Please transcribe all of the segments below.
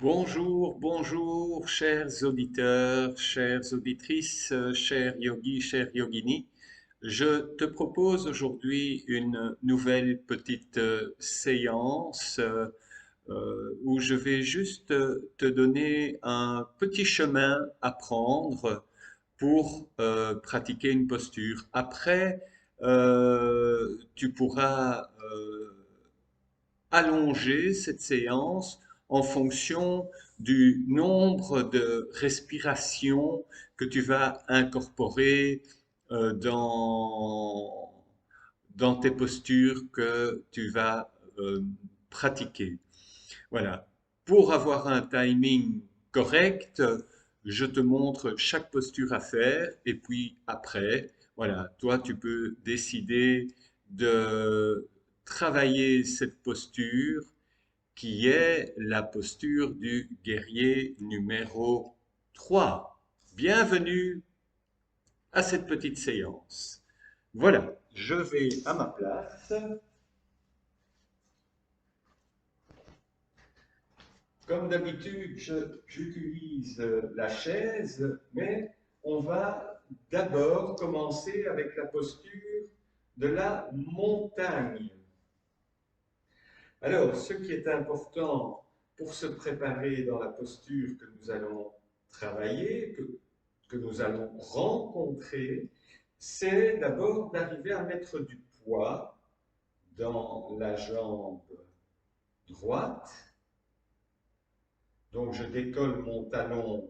Bonjour, bonjour, chers auditeurs, chères auditrices, chers yogis, chères yoginis. Je te propose aujourd'hui une nouvelle petite séance où je vais juste te donner un petit chemin à prendre pour pratiquer une posture. Après, tu pourras allonger cette séance en fonction du nombre de respirations que tu vas incorporer dans tes postures que tu vas pratiquer. Voilà. Pour avoir un timing correct, je te montre chaque posture à faire et puis après, voilà, toi tu peux décider de travailler cette posture qui est la posture du guerrier numéro 3. Bienvenue à cette petite séance. Voilà, je vais à ma place. Comme d'habitude, j'utilise la chaise, mais on va d'abord commencer avec la posture de la montagne. Alors, ce qui est important pour se préparer dans la posture que nous allons travailler, que nous allons rencontrer, c'est d'abord d'arriver à mettre du poids dans la jambe droite. Donc, je décolle mon talon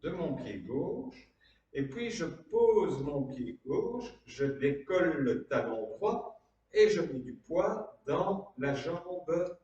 de mon pied gauche, et puis je pose mon pied gauche, je décolle le talon droit, et je mets du poids dans la jambe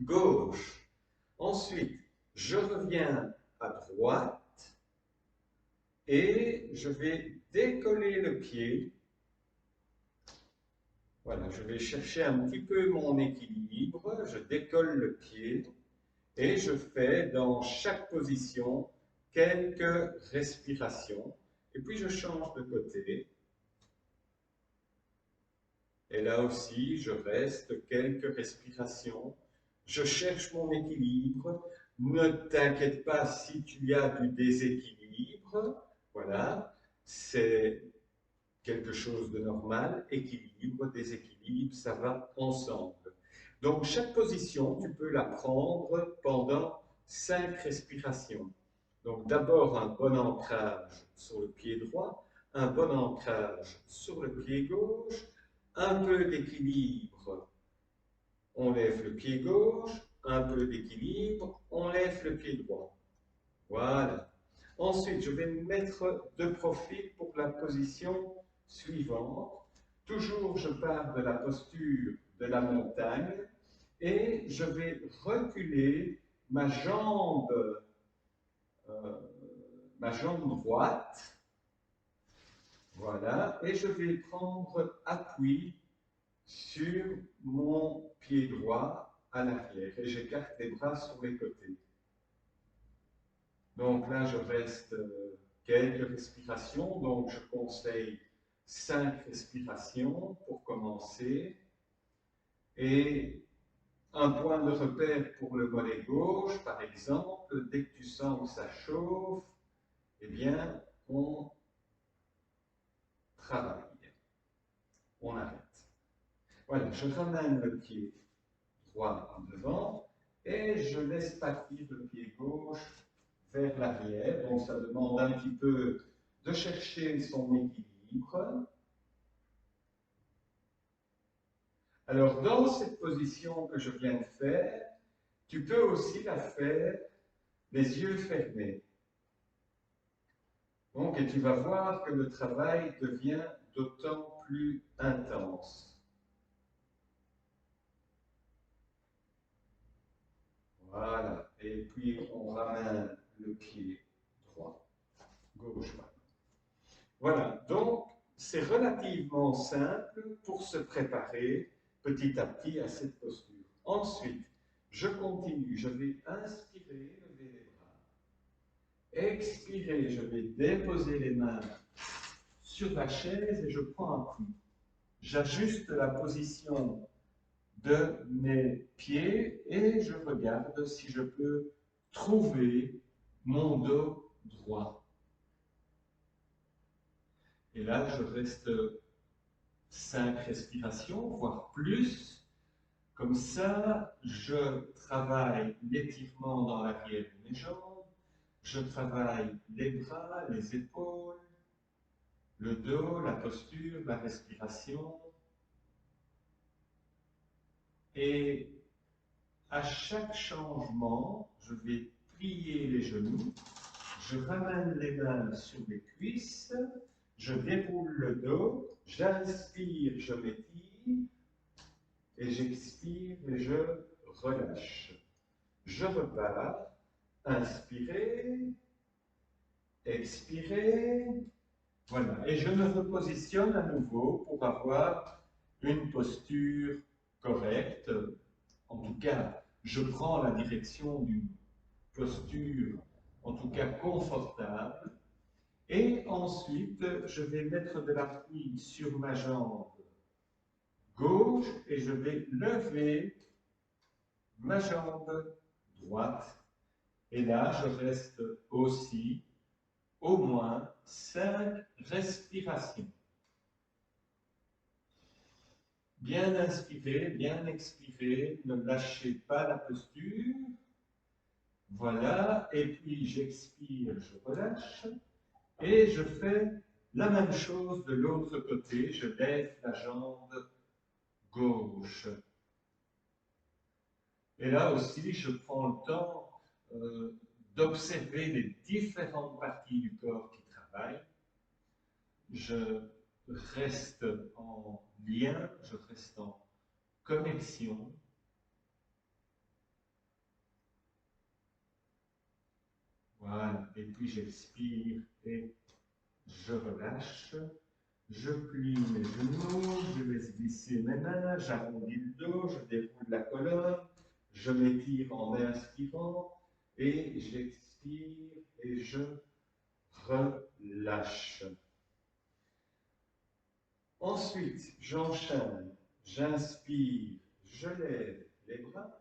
gauche. Ensuite, je reviens à droite et je vais décoller le pied. Voilà, je vais chercher un petit peu mon équilibre. Je décolle le pied et je fais dans chaque position quelques respirations. Et puis je change de côté. Et là aussi, je reste quelques respirations. Je cherche mon équilibre. Ne t'inquiète pas si tu as du déséquilibre. Voilà, c'est quelque chose de normal. Équilibre, déséquilibre, ça va ensemble. Donc, chaque position, tu peux la prendre pendant 5 respirations. Donc, d'abord, un bon ancrage sur le pied droit, un bon ancrage sur le pied gauche, un peu d'équilibre, on lève le pied gauche, un peu d'équilibre, on lève le pied droit. Voilà. Ensuite, je vais me mettre de profil pour la position suivante. Toujours, je pars de la posture de la montagne et je vais reculer ma jambe, euh, ma jambe droite. Voilà. Et je vais prendre appui sur mon pied droit à l'arrière et j'écarte les bras sur les côtés. Donc là, je reste quelques respirations, donc je conseille 5 respirations pour commencer. Et un point de repère pour le mollet gauche, par exemple, dès que tu sens que ça chauffe, eh bien, on travaille, on arrête. Voilà, je ramène le pied droit en devant et je laisse partir le pied gauche vers l'arrière. Donc ça demande un petit peu de chercher son équilibre. Alors dans cette position que je viens de faire, tu peux aussi la faire les yeux fermés. Donc, et tu vas voir que le travail devient d'autant plus intense. Voilà. Et puis on ramène le pied droit, gauche. Voilà, donc c'est relativement simple pour se préparer petit à petit à cette posture. Ensuite, je continue, je vais inspirer, lever les bras. Expirer, je vais déposer les mains sur la chaise et je prends un coup. J'ajuste la position de mes pieds et je regarde si je peux trouver mon dos droit. Et là, je reste 5 respirations, voire plus. Comme ça, je travaille l'étirement dans l'arrière de mes jambes, je travaille les bras, les épaules, le dos, la posture, la respiration. Et à chaque changement, je vais plier les genoux, je ramène les mains sur les cuisses, je déroule le dos, j'inspire, je m'étire, et j'expire et je relâche. Je repars, inspirez, expirez, voilà. Et je me repositionne à nouveau pour avoir une posture correcte. En tout cas, je prends la direction d'une posture, en tout cas confortable. Et ensuite, je vais mettre de l'appui sur ma jambe gauche et je vais lever ma jambe droite. Et là, je reste aussi au moins 5 respirations. Bien inspirer, bien expirer, ne lâchez pas la posture. Voilà, et puis j'expire, je relâche. Et je fais la même chose de l'autre côté, je lève la jambe gauche. Et là aussi, je prends le temps d'observer les différentes parties du corps qui travaillent. Je reste en lien, je reste en connexion. Voilà, et puis j'expire et je relâche. Je plie mes genoux, je laisse glisser mes mains, j'arrondis le dos, je déroule la colonne, je m'étire en inspirant et j'expire et je relâche. Ensuite, j'enchaîne, j'inspire, je lève les bras,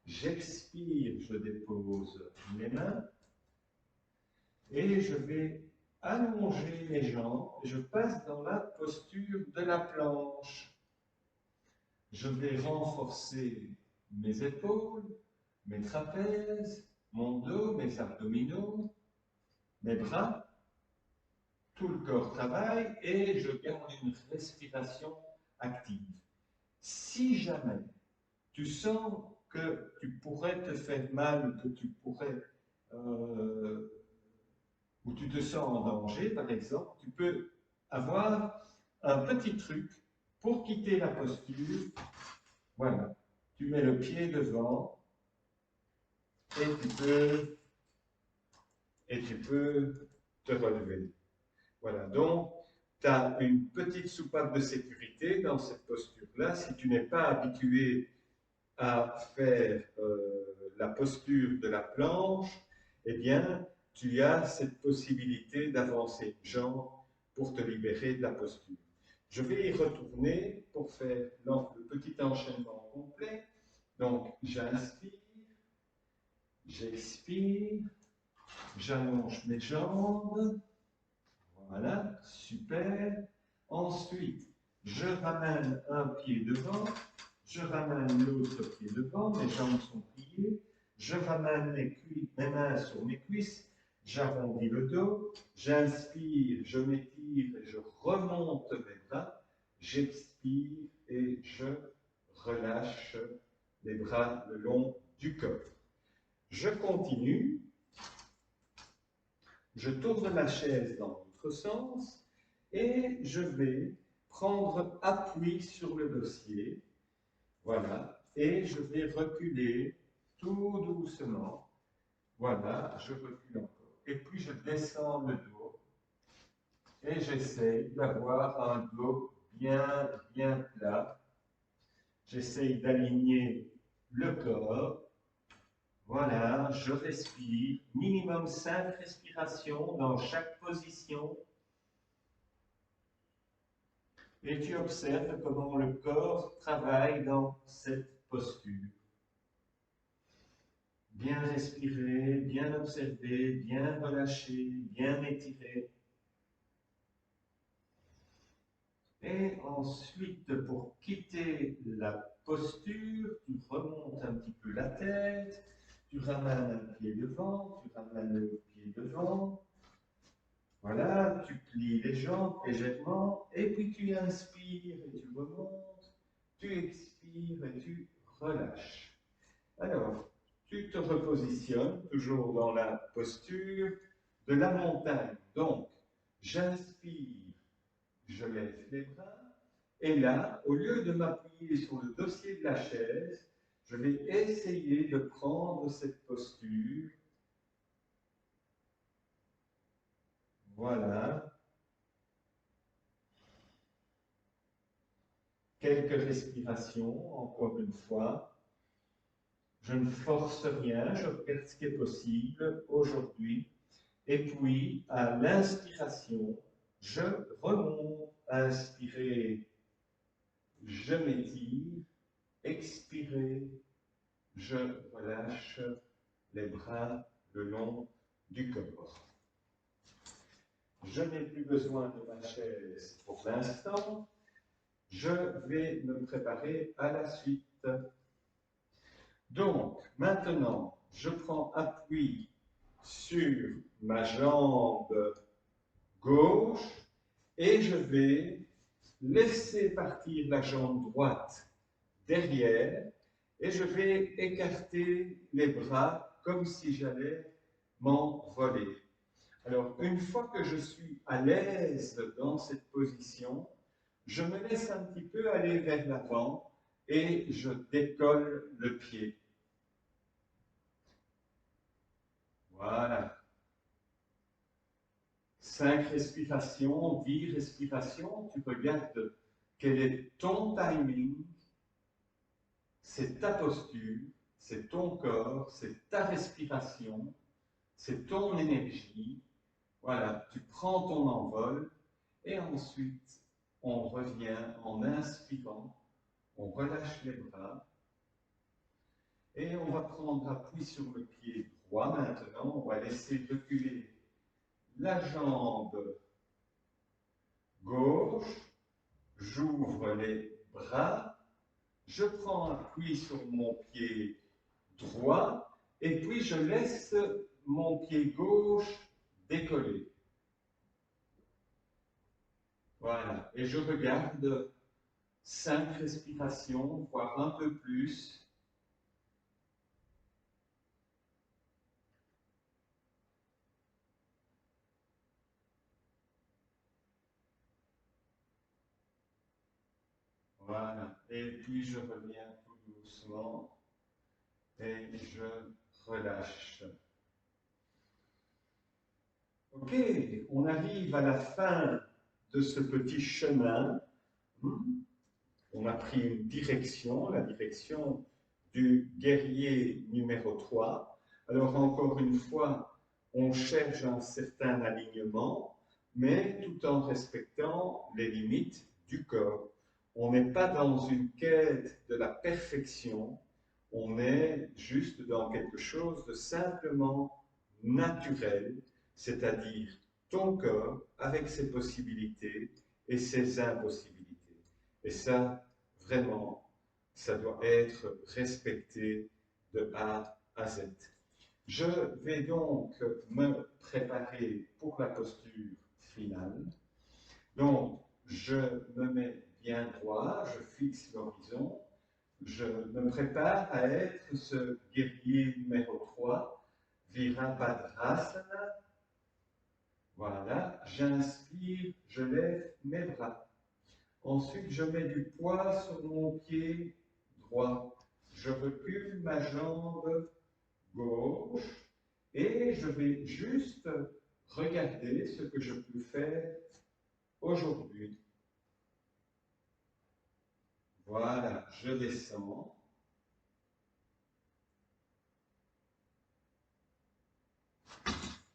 j'expire, je dépose mes mains et je vais allonger mes jambes, je passe dans la posture de la planche. Je vais renforcer mes épaules, mes trapèzes, mon dos, mes abdominaux, mes bras. Tout le corps travaille et je garde une respiration active. Si jamais tu sens que tu pourrais te faire mal, que tu pourrais, ou tu te sens en danger, par exemple, tu peux avoir un petit truc pour quitter la posture. Voilà, tu mets le pied devant et tu peux te relever. Voilà, donc tu as une petite soupape de sécurité dans cette posture-là. Si tu n'es pas habitué à faire la posture de la planche, eh bien, tu as cette possibilité d'avancer une jambe pour te libérer de la posture. Je vais y retourner pour faire le petit enchaînement complet. Donc, j'inspire, j'expire, j'allonge mes jambes. Voilà, super. Ensuite, je ramène un pied devant, je ramène l'autre pied devant, mes jambes sont pliées, je ramène mes mains sur mes cuisses, j'arrondis le dos, j'inspire, je m'étire et je remonte mes bras, j'expire et je relâche les bras le long du corps. Je continue, je tourne ma chaise dans l'autre sens et je vais prendre appui sur le dossier. Voilà, et je vais reculer tout doucement. Voilà, je recule encore. Et puis je descends le dos et j'essaye d'avoir un dos bien, bien plat. J'essaye d'aligner le corps. Voilà, je respire. Minimum 5 respirations dans chaque position. Et tu observes comment le corps travaille dans cette posture. Bien respirer, bien observer, bien relâcher, bien étirer. Et ensuite, pour quitter la posture, tu remontes un petit peu la tête, tu ramènes un pied devant, tu ramènes le pied devant. Voilà, tu plies les jambes légèrement, et puis tu inspires et tu remontes, tu expires et tu relâches. Alors, tu te repositionnes toujours dans la posture de la montagne. Donc, j'inspire, je lève les bras, et là, au lieu de m'appuyer sur le dossier de la chaise, je vais essayer de prendre cette posture. Voilà. Quelques respirations, encore une fois. Je ne force rien, je regarde ce qui est possible aujourd'hui. Et puis, à l'inspiration, je remonte. Inspirez, je m'étire. Expirez, je relâche les bras le long du corps. Je n'ai plus besoin de ma chaise pour l'instant. Je vais me préparer à la suite. Donc, maintenant, je prends appui sur ma jambe gauche et je vais laisser partir la jambe droite derrière et je vais écarter les bras comme si j'allais m'envoler. Alors, une fois que je suis à l'aise dans cette position, je me laisse un petit peu aller vers l'avant et je décolle le pied. Voilà. 5 respirations, 10 respirations, tu regardes quel est ton timing, c'est ta posture, c'est ton corps, c'est ta respiration, c'est ton énergie. Voilà, tu prends ton envol et ensuite on revient en inspirant, on relâche les bras et on va prendre appui sur le pied droit maintenant, on va laisser reculer la jambe gauche, j'ouvre les bras, je prends appui sur mon pied droit et puis je laisse mon pied gauche décoller. Voilà, et je regarde 5 respirations, voire un peu plus. Voilà, et puis je reviens tout doucement et je relâche. Ok, on arrive à la fin de ce petit chemin. On a pris une direction, la direction du guerrier numéro 3. Alors encore une fois, on cherche un certain alignement, mais tout en respectant les limites du corps. On n'est pas dans une quête de la perfection, on est juste dans quelque chose de simplement naturel, c'est-à-dire ton corps avec ses possibilités et ses impossibilités. Et ça, vraiment, ça doit être respecté de A à Z. Je vais donc me préparer pour la posture finale. Donc, je me mets bien droit, je fixe l'horizon, je me prépare à être ce guerrier numéro 3, Virabhadrasana. Voilà, j'inspire, je lève mes bras. Ensuite, je mets du poids sur mon pied droit. Je recule ma jambe gauche et je vais juste regarder ce que je peux faire aujourd'hui. Voilà, je descends.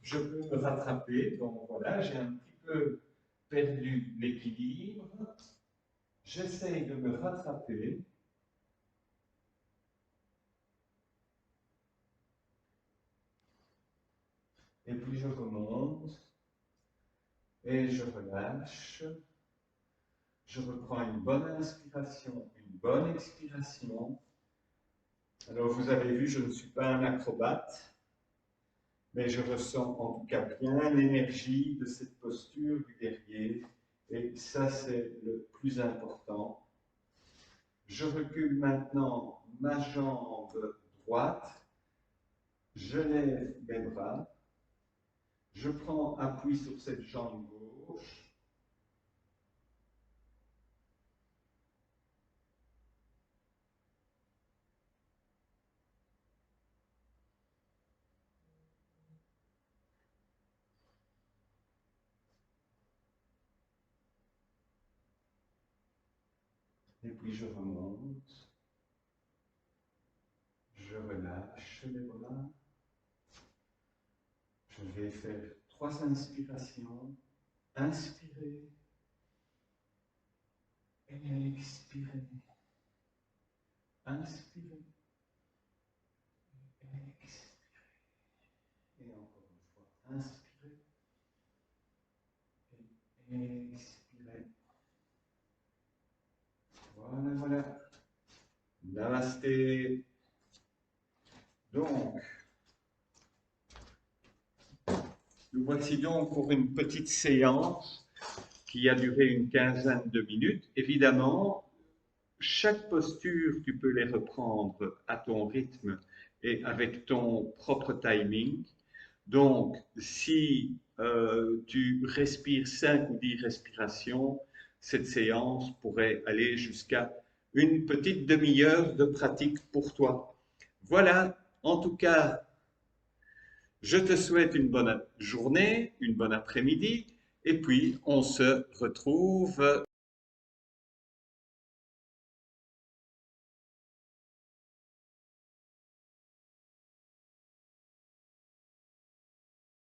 Je peux me rattraper, donc voilà, j'ai un petit peu perdu l'équilibre. J'essaye de me rattraper. Et puis je remonte. Et je relâche. Je reprends une bonne inspiration, une bonne expiration. Alors vous avez vu, je ne suis pas un acrobate, mais je ressens en tout cas bien l'énergie de cette posture du guerrier. Et ça, c'est le plus important. Je recule maintenant ma jambe droite. Je lève mes bras. Je prends appui sur cette jambe gauche. Et puis je remonte. Je relâche les bras. Je vais faire 3 inspirations. Inspirez. Expirez. Inspirez. Expirez. Et encore une fois. Inspirez. Et expirez. Voilà, voilà. Namasté. Donc, nous voici donc pour une petite séance qui a duré une quinzaine de minutes. Évidemment, chaque posture, tu peux les reprendre à ton rythme et avec ton propre timing. Donc, si tu respires 5 ou 10 respirations, cette séance pourrait aller jusqu'à une petite demi-heure de pratique pour toi. Voilà, en tout cas, je te souhaite une bonne journée, une bonne après-midi, et puis on se retrouve